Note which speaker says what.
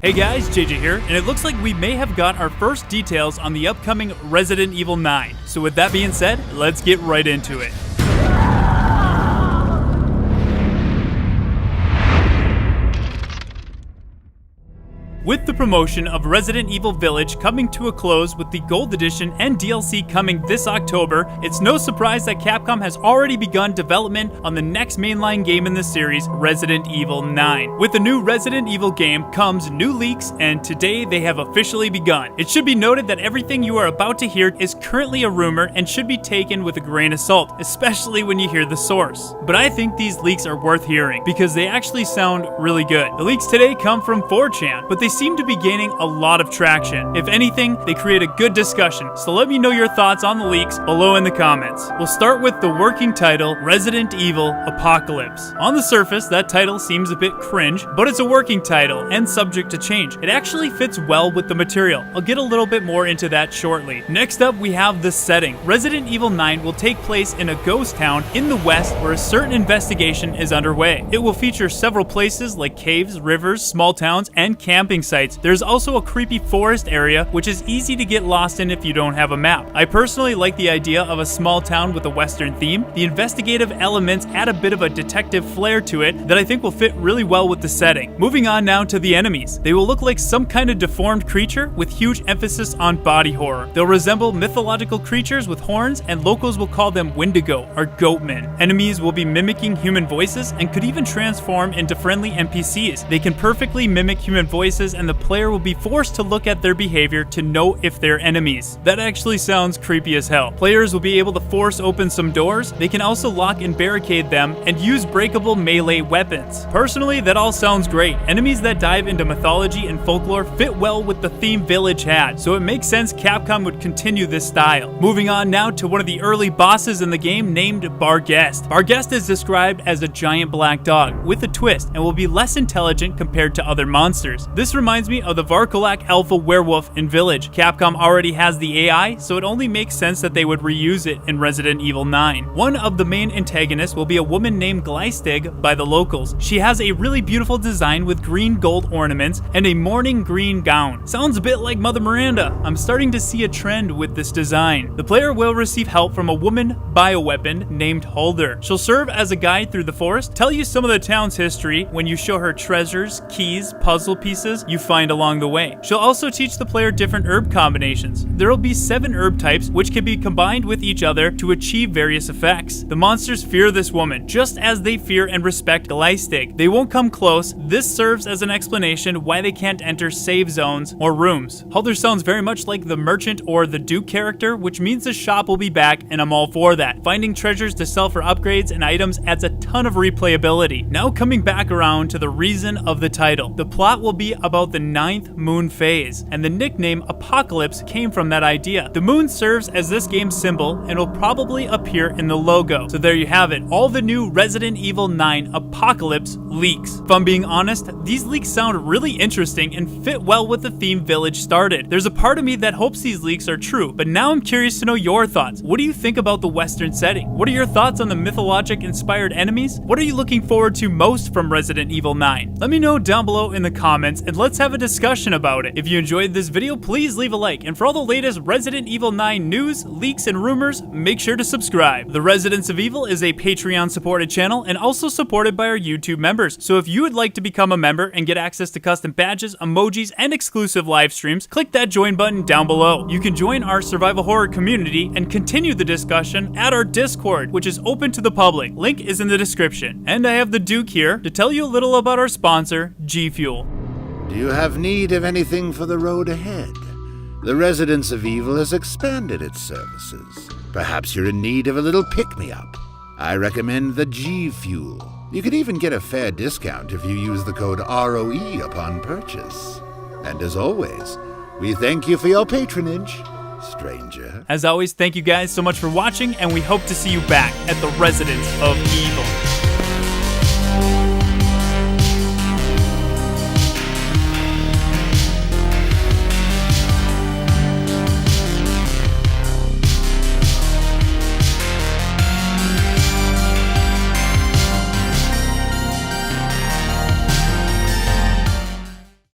Speaker 1: Hey guys, JJ here, and it looks like we may have got our first details on the upcoming Resident Evil 9. So with that being said, let's get right into it. With the promotion of Resident Evil Village coming to a close with the Gold Edition and DLC coming this October, it's no surprise that Capcom has already begun development on the next mainline game in the series, Resident Evil 9. With the new Resident Evil game comes new leaks, and today they have officially begun. It should be noted that everything you are about to hear is currently a rumor and should be taken with a grain of salt, especially when you hear the source. But I think these leaks are worth hearing, because they actually sound really good. The leaks today come from 4chan, but they seem to be gaining a lot of traction. If anything, they create a good discussion, so let me know your thoughts on the leaks below in the comments. We'll start with the working title, Resident Evil Apocalypse. On the surface, that title seems a bit cringe, but it's a working title and subject to change. It actually fits well with the material. I'll get a little bit more into that shortly. Next up, we have the setting. Resident Evil 9 will take place in a ghost town in the west where a certain investigation is underway. It will feature several places like caves, rivers, small towns, and camping sites. There's also a creepy forest area, which is easy to get lost in if you don't have a map. I personally like the idea of a small town with a western theme. The investigative elements add a bit of a detective flair to it that I think will fit really well with the setting. Moving on now to the enemies. They will look like some kind of deformed creature with huge emphasis on body horror. They'll resemble mythological creatures with horns, and locals will call them Wendigo or Goatmen. Enemies will be mimicking human voices and could even transform into friendly NPCs. They can perfectly mimic human voices, and the player will be forced to look at their behavior to know if they're enemies. That actually sounds creepy as hell. Players will be able to force open some doors. They can also lock and barricade them and use breakable melee weapons. Personally, that all sounds great. Enemies that dive into mythology and folklore fit well with the theme Village had, so it makes sense Capcom would continue this style. Moving on now to one of the early bosses in the game named Barghest. Barghest is described as a giant black dog with a twist and will be less intelligent compared to other monsters. This reminds me of the Varkolak Alpha Werewolf in Village. Capcom already has the AI, so it only makes sense that they would reuse it in Resident Evil 9. One of the main antagonists will be a woman named Gleistig by the locals. She has a really beautiful design with green gold ornaments and a morning green gown. Sounds a bit like Mother Miranda. I'm starting to see a trend with this design. The player will receive help from a woman bioweapon named Holder. She'll serve as a guide through the forest, tell you some of the town's history when you show her treasures, keys, puzzle pieces you find along the way. She'll also teach the player different herb combinations. There will be 7 herb types which can be combined with each other to achieve various effects. The monsters fear this woman, just as they fear and respect Gleistig. They won't come close. This serves as an explanation why they can't enter save zones or rooms. Holder sounds very much like the merchant or the Duke character, which means the shop will be back, and I'm all for that. Finding treasures to sell for upgrades and items adds a ton of replayability. Now coming back around to the reason of the title. The plot will be about the 9th moon phase, and the nickname Apocalypse came from that idea. The moon serves as this game's symbol and will probably appear in the logo. So there you have it, all the new Resident Evil 9 Apocalypse leaks. If I'm being honest, these leaks sound really interesting and fit well with the theme Village started. There's a part of me that hopes these leaks are true, but now I'm curious to know your thoughts. What do you think about the Western setting? What are your thoughts on the mythologic inspired enemies? What are you looking forward to most from Resident Evil 9? Let me know down below in the comments, and let's have a discussion about it. If you enjoyed this video, please leave a like, and for all the latest Resident Evil 9 news, leaks, and rumors, make sure to subscribe. The Residents of Evil is a Patreon supported channel and also supported by our YouTube members, so if you would like to become a member and get access to custom badges, emojis, and exclusive live streams, click that join button down below. You can join our survival horror community and continue the discussion at our Discord, which is open to the public. Link is in the description. And I have the Duke here to tell you a little about our sponsor, G Fuel.
Speaker 2: Do you have need of anything for the road ahead? The Residents of Evil has expanded its services. Perhaps you're in need of a little pick-me-up. I recommend the G Fuel. You can even get a fair discount if you use the code ROE upon purchase. And as always, we thank you for your patronage, stranger.
Speaker 1: As always, thank you guys so much for watching, and we hope to see you back at the Residents of Evil.